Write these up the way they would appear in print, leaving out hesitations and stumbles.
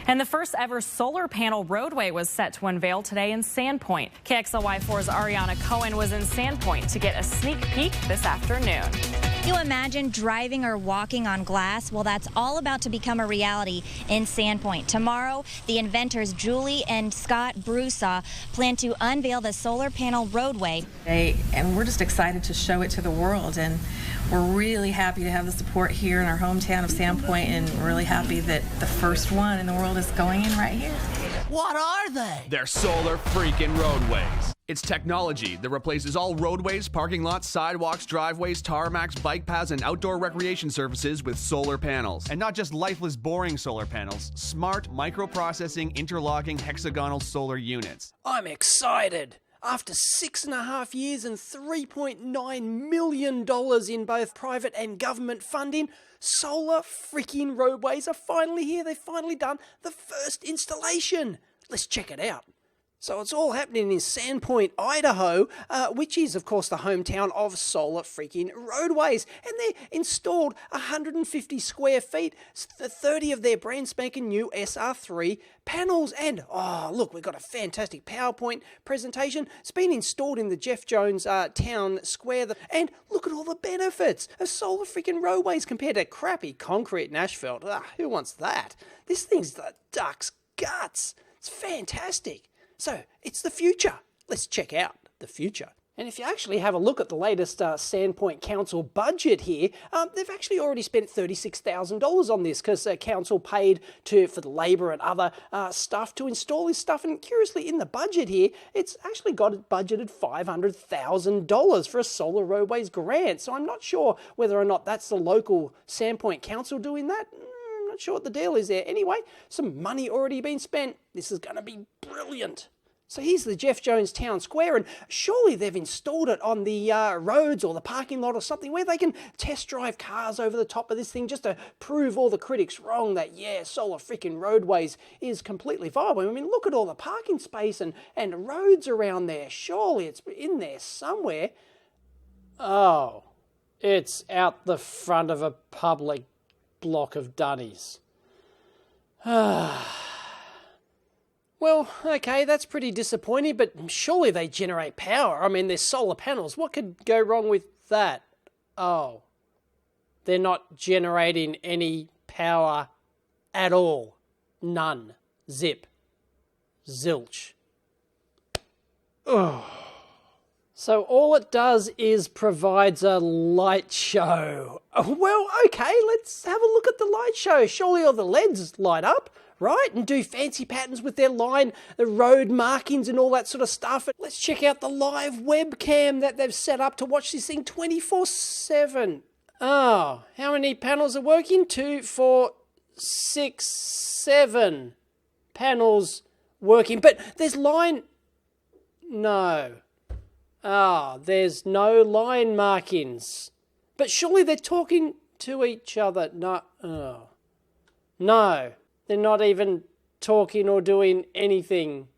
And the first ever solar panel roadway was set to unveil today in Sandpoint. KXLY4's Ariana Cohen was in Sandpoint to get a sneak peek this afternoon. You imagine driving or walking on glass? Well, that's all about to become a reality in Sandpoint. Tomorrow, the inventors Julie and Scott Broussard plan to unveil the solar panel roadway. And we're just excited to show it to the world, and we're really happy to have the support here in our hometown of Sandpoint, and really happy that the first one in the world is going in right here. What are they? They're solar freaking roadways. It's technology that replaces all roadways, parking lots, sidewalks, driveways, tarmacs, bike paths, and outdoor recreation surfaces with solar panels. And not just lifeless, boring solar panels, smart, microprocessing, interlocking, hexagonal solar units. I'm excited. After 6.5 years and $3.9 million in both private and government funding, solar freaking roadways are finally here. They've finally done the first installation. Let's check it out. So it's all happening in Sandpoint, Idaho, which is, of course, the hometown of Solar freaking Roadways. And they installed 150 square feet, 30 of their brand spanking new SR3 panels. And, oh, look, we've got a fantastic PowerPoint presentation. It's been installed in the Jeff Jones Town Square. And look at all the benefits of Solar freaking Roadways compared to crappy concrete in asphalt. Who wants that? This thing's the duck's guts. It's fantastic. So, it's the future. Let's check out the future. And if you actually have a look at the latest Sandpoint Council budget here, they've actually already spent $36,000 on this because council paid for the labour and other stuff to install this stuff. And curiously, in the budget here, it's actually got it budgeted $500,000 for a Solar Roadways grant. So I'm not sure whether or not that's the local Sandpoint Council doing that. Not sure what the deal is there. Anyway, some money already been spent. This is going to be brilliant. So here's the Jeff Jones Town Square, and surely they've installed it on the roads or the parking lot or something where they can test drive cars over the top of this thing just to prove all the critics wrong that, yeah, Solar freaking Roadways is completely viable. I mean, look at all the parking space and roads around there. Surely it's in there somewhere. Oh, it's out the front of a public block of dunnies. Well, okay, that's pretty disappointing, but surely they generate power. I mean, they're solar panels. What could go wrong with that? Oh, they're not generating any power at all. None. Zip. Zilch. Oh. So all it does is provides a light show. Well, okay, let's have a look at the light show. Surely all the LEDs light up, right? And do fancy patterns with their line, the road markings and all that sort of stuff. Let's check out the live webcam that they've set up to watch this thing 24/7. Oh, how many panels are working? 2, 4, 6, 7 panels working. But there's line... No. There's no line markings. But surely they're talking to each other. No. No. They're not even talking or doing anything.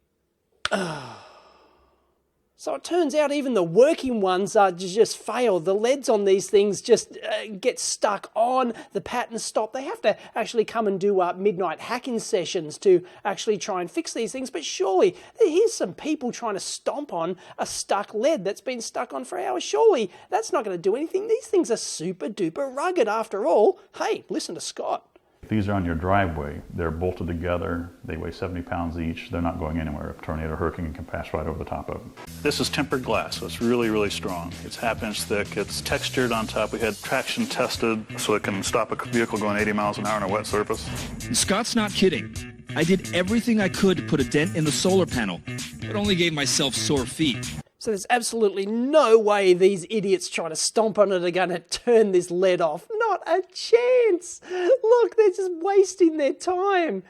So it turns out even the working ones just fail. The LEDs on these things just get stuck on. The patterns stop. They have to actually come and do midnight hacking sessions to actually try and fix these things. But surely, here's some people trying to stomp on a stuck LED that's been stuck on for hours. Surely that's not going to do anything. These things are super duper rugged after all. Hey, listen to Scott. These are on your driveway. They're bolted together. They weigh 70 pounds each. They're not going anywhere. A tornado, hurricane can pass right over the top of them. This is tempered glass, so it's really, really strong. It's half-inch thick. It's textured on top. We had traction tested so it can stop a vehicle going 80 miles an hour on a wet surface. Scott's not kidding. I did everything I could to put a dent in the solar panel, but only gave myself sore feet. So there's absolutely no way these idiots trying to stomp on it are going to turn this LED off. Not a chance. Look, they're just wasting their time.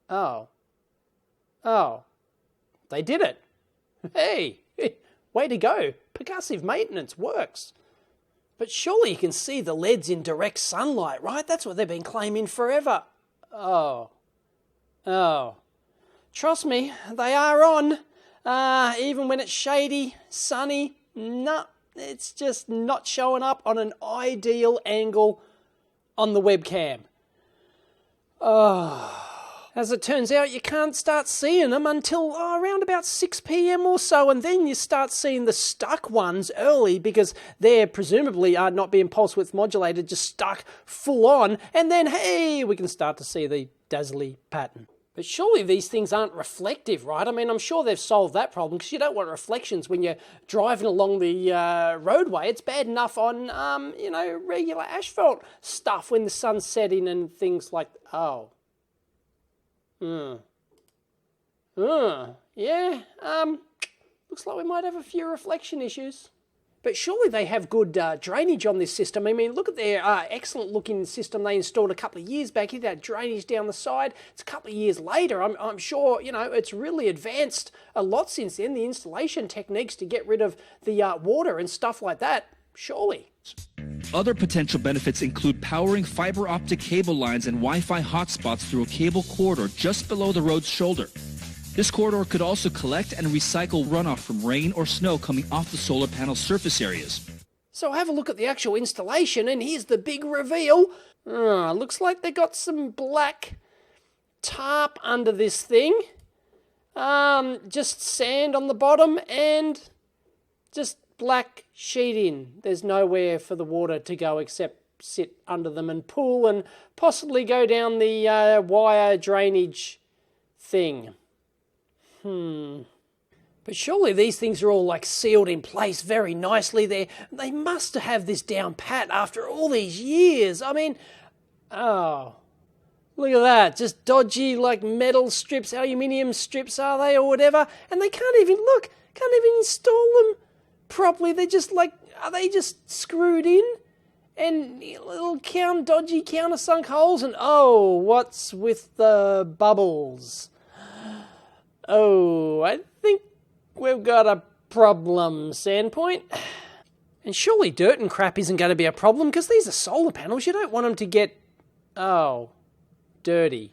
Oh, they did it. Hey, way to go. Percussive maintenance works. But surely you can see the LEDs in direct sunlight, right? That's what they've been claiming forever. Oh. Trust me, they are on. Even when it's shady, sunny, no, it's just not showing up on an ideal angle on the webcam. As it turns out, you can't start seeing them until around about 6 p.m. or so, and then you start seeing the stuck ones early because they're presumably not being pulse width modulated, just stuck full on, and then, hey, we can start to see the dazzly pattern. But surely these things aren't reflective, right? I mean, I'm sure they've solved that problem because you don't want reflections when you're driving along the roadway. It's bad enough on, regular asphalt stuff when the sun's setting and things like, looks like we might have a few reflection issues. But surely they have good drainage on this system. I mean, look at their excellent looking system they installed a couple of years back. Here's that drainage down the side. It's a couple of years later. I'm sure, it's really advanced a lot since then. The installation techniques to get rid of the water and stuff like that, surely. Other potential benefits include powering fiber optic cable lines and Wi-Fi hotspots through a cable corridor just below the road's shoulder. This corridor could also collect and recycle runoff from rain or snow coming off the solar panel surface areas. So have a look at the actual installation, and here's the big reveal. Looks like they got some black tarp under this thing. Just sand on the bottom and just black sheeting. There's nowhere for the water to go except sit under them and pool and possibly go down the wire drainage thing. But surely these things are all like sealed in place very nicely. They must have this down pat after all these years. I mean, look at that. Just dodgy like metal strips, aluminium strips are they or whatever. And they can't even install them properly. They're just like, are they just screwed in? And little dodgy countersunk holes and what's with the bubbles? I think we've got a problem, Sandpoint. And surely dirt and crap isn't going to be a problem because these are solar panels. You don't want them to get, dirty.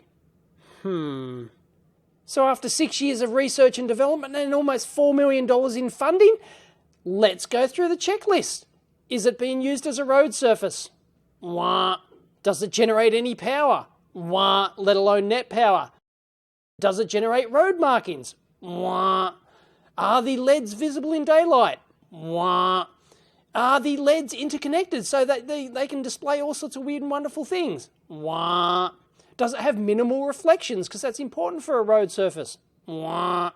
So after 6 years of research and development and almost $4 million in funding, let's go through the checklist. Is it being used as a road surface? Wah. Does it generate any power? Wah. Let alone net power. Does it generate road markings? Wah. Are the LEDs visible in daylight? Wah. Are the LEDs interconnected so that they can display all sorts of weird and wonderful things? Wah. Does it have minimal reflections? Because that's important for a road surface. Wah.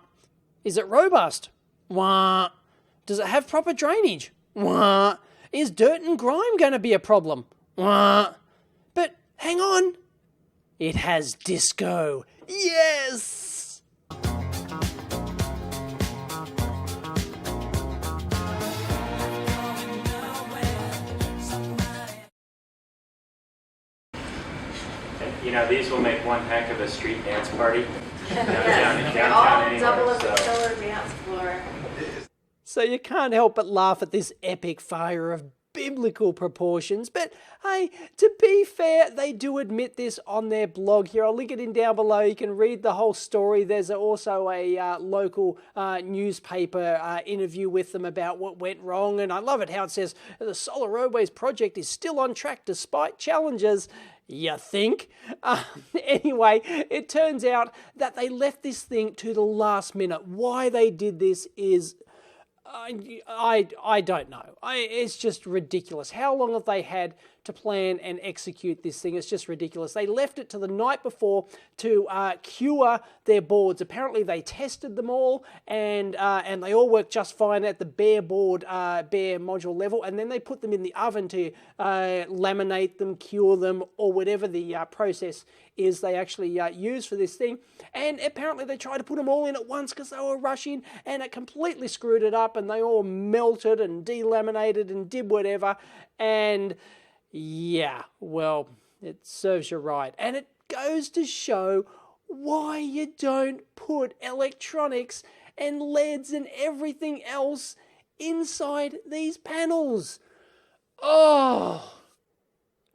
Is it robust? Wah. Does it have proper drainage? Wah. Is dirt and grime going to be a problem? Wah. But hang on. It has disco. Yes! These will make one heck of a street dance party. Downtown anywhere, double of the solar dance floor. So you can't help but laugh at this epic fire of biblical proportions, but hey, to be fair, they do admit this on their blog here. I'll link it in down below. You can read the whole story. There's also a local newspaper interview with them about what went wrong, and I love it how it says the Solar Roadways project is still on track despite challenges. You think? Anyway, it turns out that they left this thing to the last minute. Why they did this is I don't know. It's just ridiculous. How long have they had to plan and execute this thing? It's just ridiculous. They left it to the night before to cure their boards. Apparently they tested them all and they all worked just fine at the bare module level, and then they put them in the oven to laminate them, cure them, or whatever the process is they actually use for this thing. And apparently they tried to put them all in at once because they were rushing, and it completely screwed it up, and they all melted and delaminated and did whatever. And yeah, well, it serves you right. And it goes to show why you don't put electronics and LEDs and everything else inside these panels. Oh,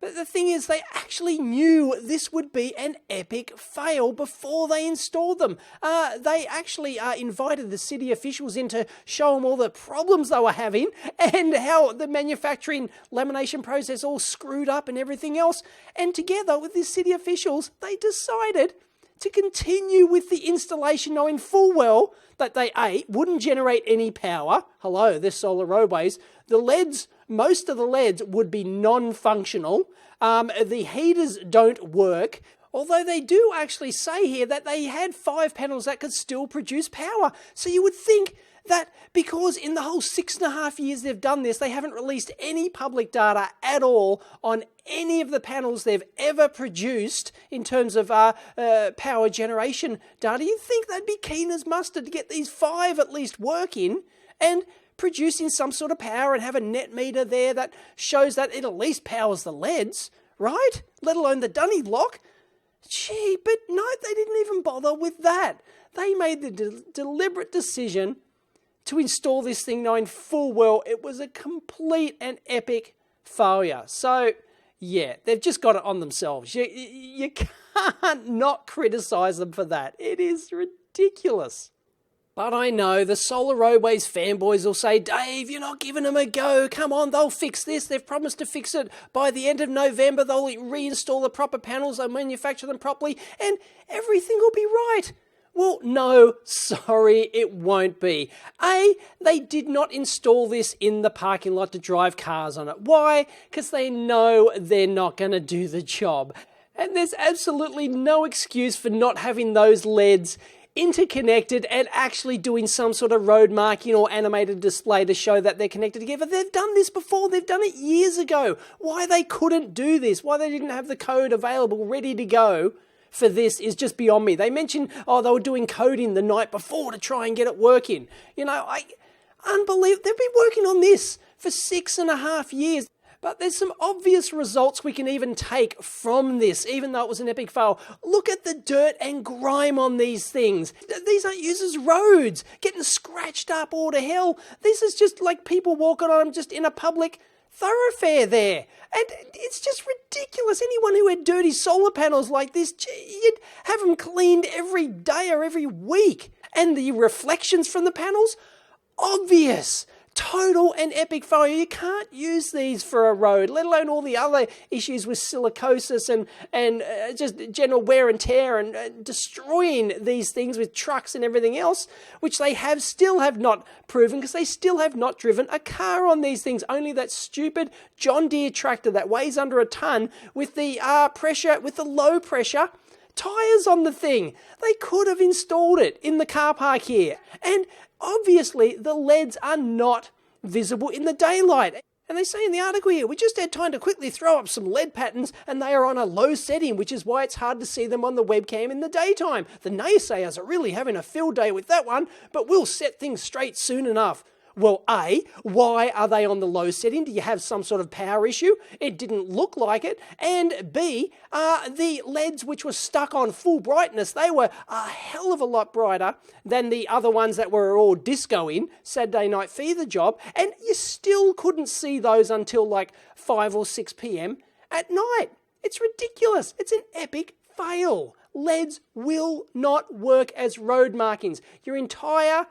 But the thing is, they actually knew this would be an epic fail before they installed them. They actually invited the city officials in to show them all the problems they were having and how the manufacturing lamination process all screwed up and everything else. And together with the city officials, they decided to continue with the installation, knowing full well that they, A, wouldn't generate any power. Hello, this Solar Roadways. The LEDs, most of the LEDs would be non-functional. The heaters don't work. Although they do actually say here that they had 5 panels that could still produce power. So you would think that because in the whole 6.5 years they've done this, they haven't released any public data at all on any of the panels they've ever produced in terms of power generation data. You'd think they'd be keen as mustard to get these 5 at least working and producing some sort of power and have a net meter there that shows that it at least powers the LEDs, right? Let alone the dunny lock. Gee, but no, they didn't even bother with that. They made the deliberate decision to install this thing knowing full well it was a complete and epic failure. So, yeah, they've just got it on themselves. You can't not criticize them for that. It is ridiculous. But I know the Solar Roadways fanboys will say, Dave, you're not giving them a go. Come on, they'll fix this. They've promised to fix it by the end of November. They'll reinstall the proper panels, they'll manufacture them properly, and everything will be right. Well, no, sorry, it won't be. A, they did not install this in the parking lot to drive cars on it. Why? Because they know they're not going to do the job. And there's absolutely no excuse for not having those LEDs interconnected and actually doing some sort of road marking or animated display to show that they're connected together. They've done this before. They've done it years ago. Why they couldn't do this, why they didn't have the code available ready to go for this is just beyond me. They mentioned, they were doing coding the night before to try and get it working. Unbelievable. They've been working on this for 6.5 years. But there's some obvious results we can even take from this, even though it was an epic fail. Look at the dirt and grime on these things. These aren't used as roads, getting scratched up all to hell. This is just like people walking on them just in a public thoroughfare there. And it's just ridiculous. Anyone who had dirty solar panels like this, you'd have them cleaned every day or every week. And the reflections from the panels, obvious. Total and epic failure. You can't use these for a road, let alone all the other issues with silicosis and just general wear and tear and destroying these things with trucks and everything else, which they still have not proven because they still have not driven a car on these things. Only that stupid John Deere tractor that weighs under a ton with the low pressure tyres on the thing. They could have installed it in the car park here. And obviously, the LEDs are not visible in the daylight. And they say in the article here, we just had time to quickly throw up some LED patterns and they are on a low setting, which is why it's hard to see them on the webcam in the daytime. The naysayers are really having a field day with that one, but we'll set things straight soon enough. Well, A, why are they on the low setting? Do you have some sort of power issue? It didn't look like it. And B, the LEDs which were stuck on full brightness, they were a hell of a lot brighter than the other ones that were all discoing, Saturday Night Fever job, and you still couldn't see those until like 5 or 6 p.m. at night. It's ridiculous. It's an epic fail. LEDs will not work as road markings. Your entire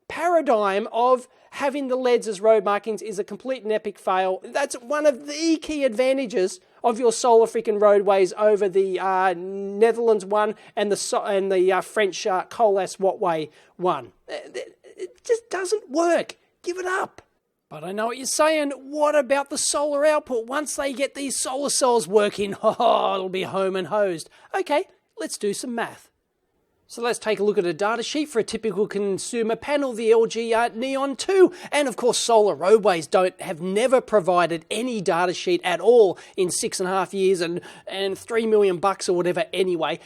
paradigm of having the LEDs as road markings is a complete and epic fail. That's one of the key advantages of your Solar freaking Roadways over the Netherlands one and the French Colas Wattway one. It just doesn't work. Give it up. But I know what you're saying. What about the solar output? Once they get these solar cells working, it'll be home and hosed. Okay, let's do some math. So let's take a look at a data sheet for a typical consumer panel, the LG Neon 2. And of course, Solar Roadways have never provided any data sheet at all in 6.5 years and $3 million or whatever anyway.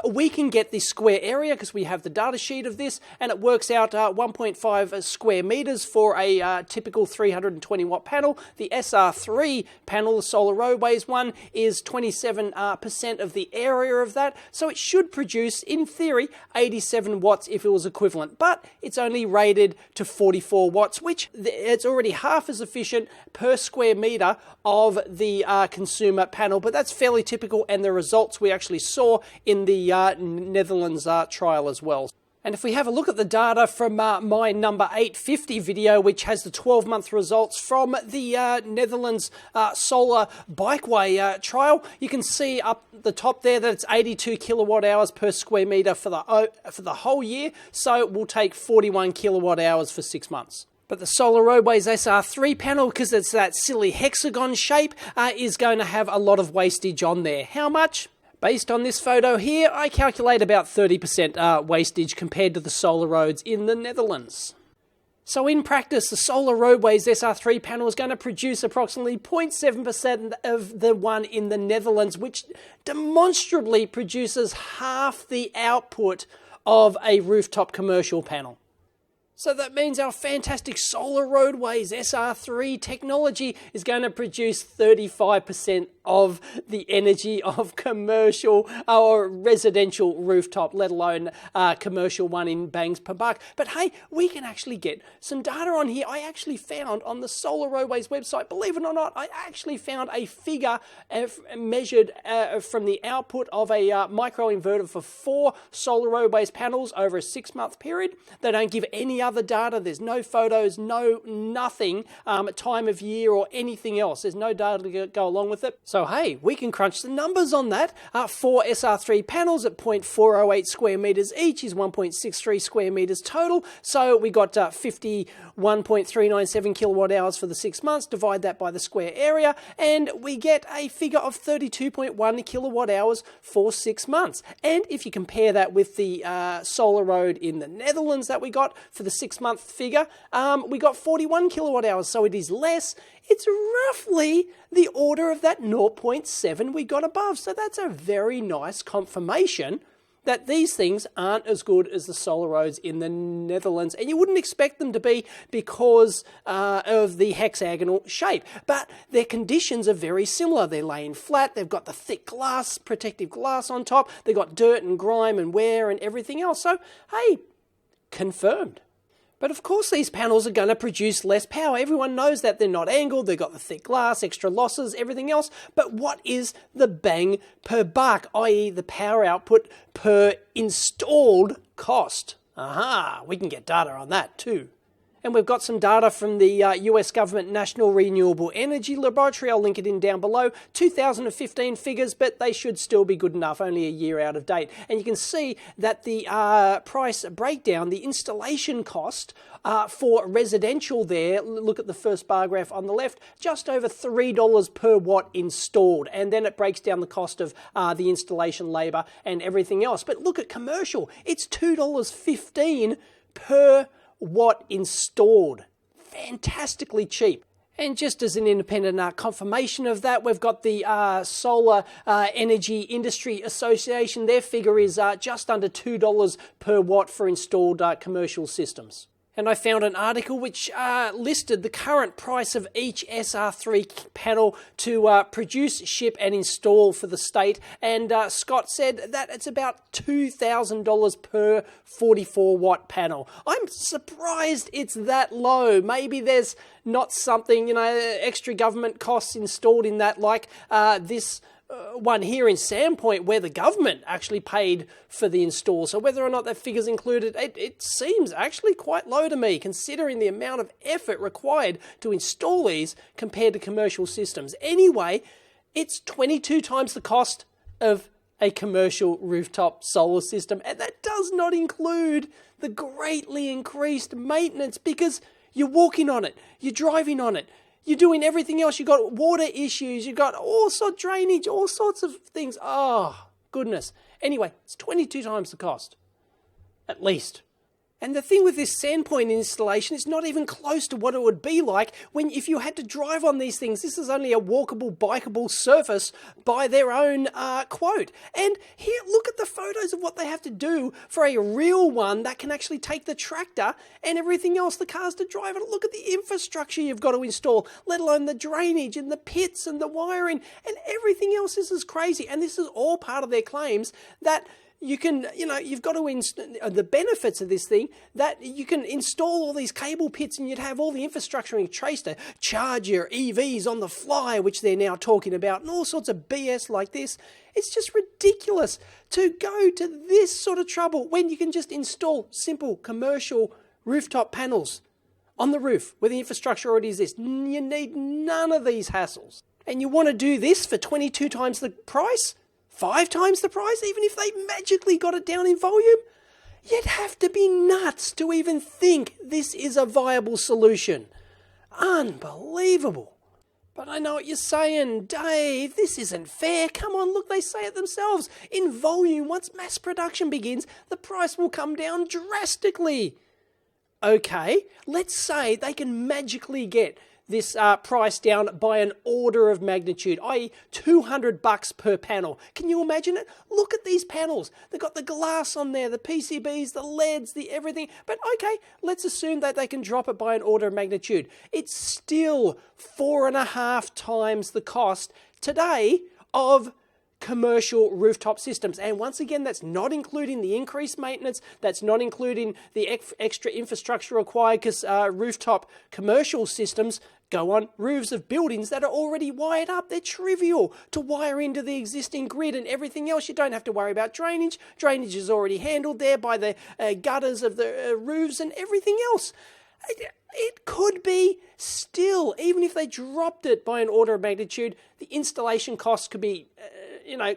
We can get the square area because we have the data sheet of this, and it works out 1.5 square meters for a typical 320 watt panel. The SR3 panel, the Solar Roadways one, is 27% of the area of that. So it should produce, in theory, 87 watts if it was equivalent, but it's only rated to 44 watts, which it's already half as efficient per square meter of the consumer panel, but that's fairly typical, and the results we actually saw in the Netherlands trial as well. And if we have a look at the data from my number 850 video, which has the 12-month results from the Netherlands solar bikeway trial, you can see up the top there that it's 82 kilowatt hours per square meter for the whole year. So it will take 41 kilowatt hours for 6 months. But the Solar Roadways SR3 panel, because it's that silly hexagon shape, is going to have a lot of wastage on there. How much? Based on this photo here, I calculate about 30% wastage compared to the solar roads in the Netherlands. So in practice, the Solar Roadways SR3 panel is going to produce approximately 0.7% of the one in the Netherlands, which demonstrably produces half the output of a rooftop commercial panel. So that means our fantastic Solar Roadways SR3 technology is going to produce 35% of the energy of commercial or residential rooftop, let alone commercial one in bangs per buck. But hey, we can actually get some data on here. I actually found on the Solar Roadways website, believe it or not, I actually found a figure measured from the output of a micro inverter for 4 Solar Roadways panels over a 6-month period. They don't give any other data. There's no photos, nothing, time of year or anything else. There's no data to go along with it. So hey, we can crunch the numbers on that. 4 SR3 panels at 0.408 square meters each is 1.63 square meters total. So we got 51.397 kilowatt hours for the 6 months. Divide that by the square area, and we get a figure of 32.1 kilowatt hours for 6 months. And if you compare that with the solar road in the Netherlands that we got for the 6-month figure, we got 41 kilowatt hours. So it is less. It's roughly the order of that 0.7 we got above. So that's a very nice confirmation that these things aren't as good as the solar roads in the Netherlands. And you wouldn't expect them to be because of the hexagonal shape. But their conditions are very similar. They're laying flat. They've got the thick glass, protective glass on top. They've got dirt and grime and wear and everything else. So, hey, confirmed. But of course these panels are going to produce less power. Everyone knows that. They're not angled, they've got the thick glass, extra losses, everything else. But what is the bang per buck, i.e. the power output per installed cost? Aha, we can get data on that too. And we've got some data from the US government National Renewable Energy Laboratory. I'll link it in down below. 2015 figures, but they should still be good enough, only a year out of date. And you can see that the price breakdown, the installation cost for residential there, look at the first bar graph on the left, just over $3 per watt installed. And then it breaks down the cost of the installation labour and everything else. But look at commercial. It's $2.15 per watt installed. Fantastically cheap. And just as an independent confirmation of that, we've got the Solar Energy Industry Association. Their figure is just under $2 per watt for installed commercial systems. And I found an article which listed the current price of each SR3 panel to produce, ship and install for the state. And Scott said that it's about $2,000 per 44 watt panel. I'm surprised it's that low. Maybe there's not something, extra government costs installed in that, like this one here in Sandpoint where the government actually paid for the install. So whether or not that figure's included, it seems actually quite low to me, considering the amount of effort required to install these compared to commercial systems. Anyway, it's 22 times the cost of a commercial rooftop solar system, and that does not include the greatly increased maintenance, because you're walking on it, you're driving on it, you're doing everything else. You've got water issues. You've got all sorts of drainage, all sorts of things. Oh, goodness. Anyway, it's 22 times the cost, at least. And the thing with this Sandpoint installation is not even close to what it would be like if you had to drive on these things. This is only a walkable, bikeable surface by their own quote. And here, look at the photos of what they have to do for a real one that can actually take the tractor and everything else, the cars to drive it. Look at the infrastructure you've got to install, let alone the drainage and the pits and the wiring and everything else. This is crazy. And this is all part of their claims that You can, you've got to the benefits of this thing, that you can install all these cable pits and you'd have all the infrastructure in place to charge your EVs on the fly, which they're now talking about, and all sorts of BS like this. It's just ridiculous to go to this sort of trouble when you can just install simple commercial rooftop panels on the roof where the infrastructure already exists. You need none of these hassles. And you want to do this for 22 times the price? 5 times the price, even if they magically got it down in volume? You'd have to be nuts to even think this is a viable solution. Unbelievable. But I know what you're saying, Dave, this isn't fair. Come on, look, they say it themselves. In volume, once mass production begins, the price will come down drastically. Okay, let's say they can magically get this price down by an order of magnitude, i.e. $200 per panel. Can you imagine it? Look at these panels. They've got the glass on there, the PCBs, the LEDs, the everything. But okay, let's assume that they can drop it by an order of magnitude. It's still 4.5 times the cost today of commercial rooftop systems. And once again, that's not including the increased maintenance, that's not including the extra infrastructure required, because rooftop commercial systems go on roofs of buildings that are already wired up. They're trivial to wire into the existing grid and everything else. You don't have to worry about drainage. Drainage is already handled there by the gutters of the roofs and everything else. It could be still, even if they dropped it by an order of magnitude, the installation costs could be,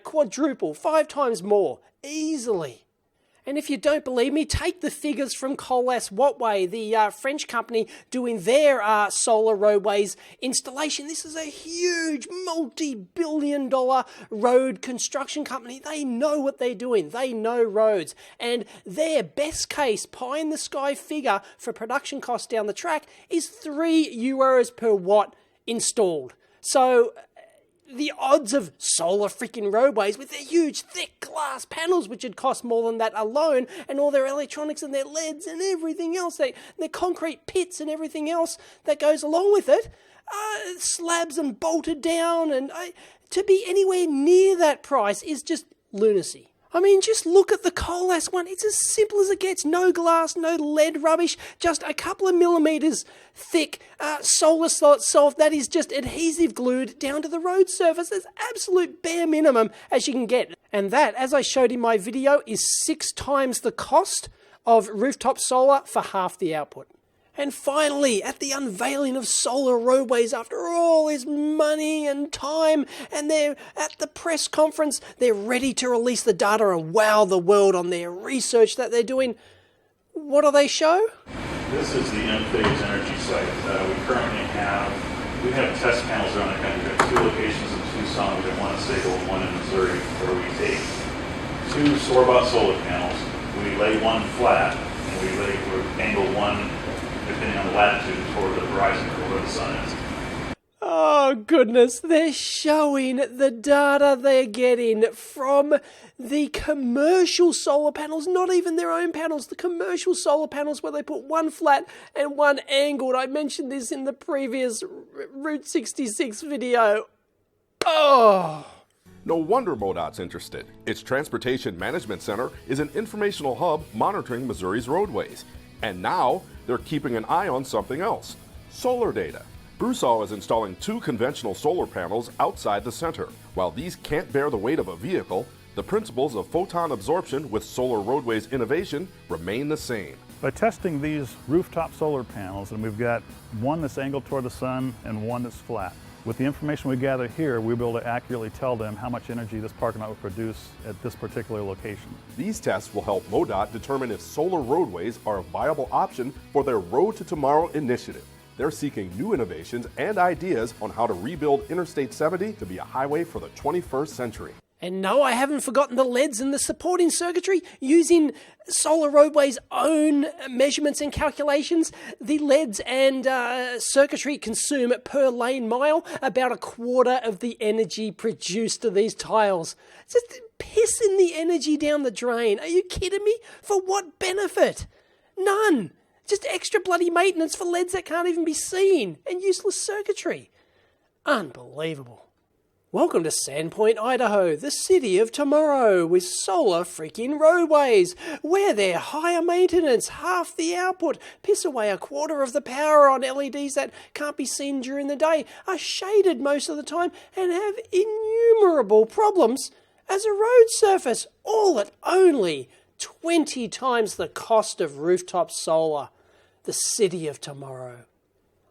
quadruple, 5 times more, easily. And if you don't believe me, take the figures from Colas Wattway, the French company doing their Solar Roadways installation. This is a huge multi-billion-dollar road construction company. They know what they're doing. They know roads. And their best case pie-in-the-sky figure for production costs down the track is €3 per watt installed. So the odds of Solar freaking Roadways with their huge thick glass panels, which would cost more than that alone, and all their electronics and their LEDs and everything else, their concrete pits and everything else that goes along with it, slabs and bolted down, and to be anywhere near that price is just lunacy. I mean, just look at the Colas one. It's as simple as it gets. No glass, no lead rubbish, just a couple of millimeters thick solar self that is just adhesive glued down to the road surface. As absolute bare minimum as you can get. And that, as I showed in my video, is 6 times the cost of rooftop solar for half the output. And finally, at the unveiling of Solar Roadways, after all this money and time, and they're at the press conference, they're ready to release the data and wow the world on their research that they're doing. What do they show? This is the end-phase energy site. We have test panels around the country. We have 2 locations in Tucson, we have 1 in Salem, 1 in Missouri, where we take 2 store-bought solar panels, we lay 1 flat, and we angle 1 depending on the latitude toward the horizon or where the sun is. Oh goodness, they're showing the data they're getting from the commercial solar panels, not even their own panels, the commercial solar panels where they put 1 flat and 1 angled. I mentioned this in the previous Route 66 video. Oh! No wonder MoDOT's interested. Its Transportation Management Center is an informational hub monitoring Missouri's roadways. And now, they're keeping an eye on something else, solar data. Broussard is installing 2 conventional solar panels outside the center. While these can't bear the weight of a vehicle, the principles of photon absorption with Solar Roadways innovation remain the same. By testing these rooftop solar panels, and we've got 1 that's angled toward the sun and 1 that's flat. With the information we gather here, we'll be able to accurately tell them how much energy this parking lot will produce at this particular location. These tests will help MoDOT determine if solar roadways are a viable option for their Road to Tomorrow initiative. They're seeking new innovations and ideas on how to rebuild Interstate 70 to be a highway for the 21st century. And no, I haven't forgotten the LEDs and the supporting circuitry. Using Solar Roadways' own measurements and calculations, the LEDs and circuitry consume per lane mile about 1/4 of the energy produced to these tiles. Just pissing the energy down the drain. Are you kidding me? For what benefit? None. Just extra bloody maintenance for LEDs that can't even be seen, and useless circuitry. Unbelievable. Welcome to Sandpoint, Idaho, the city of tomorrow, with solar freaking roadways, where they're higher maintenance, half the output, piss away a quarter of the power on LEDs that can't be seen during the day, are shaded most of the time, and have innumerable problems as a road surface, all at only 20 times the cost of rooftop solar. The city of tomorrow.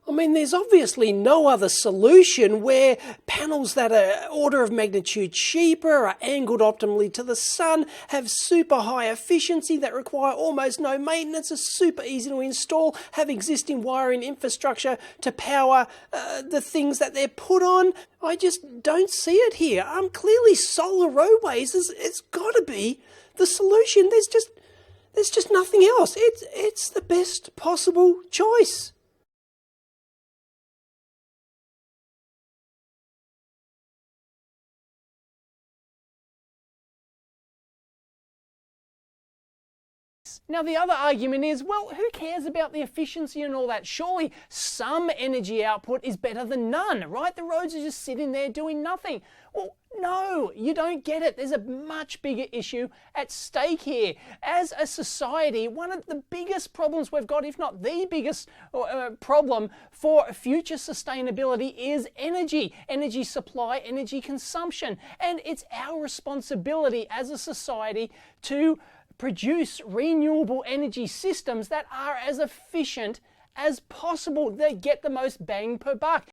I mean, there's obviously no other solution where panels that are order of magnitude cheaper, are angled optimally to the sun, have super high efficiency that require almost no maintenance, are super easy to install, have existing wiring infrastructure to power the things that they're put on. I just don't see it here. Clearly solar roadways it's got to be the solution. There's just nothing else. It's the best possible choice. Now the other argument is, well, who cares about the efficiency and all that? Surely some energy output is better than none, right? The roads are just sitting there doing nothing. Well, no, you don't get it. There's a much bigger issue at stake here. As a society, one of the biggest problems we've got, if not the biggest problem for future sustainability, is energy supply, energy consumption. And it's our responsibility as a society to produce renewable energy systems that are as efficient as possible. They get the most bang per buck.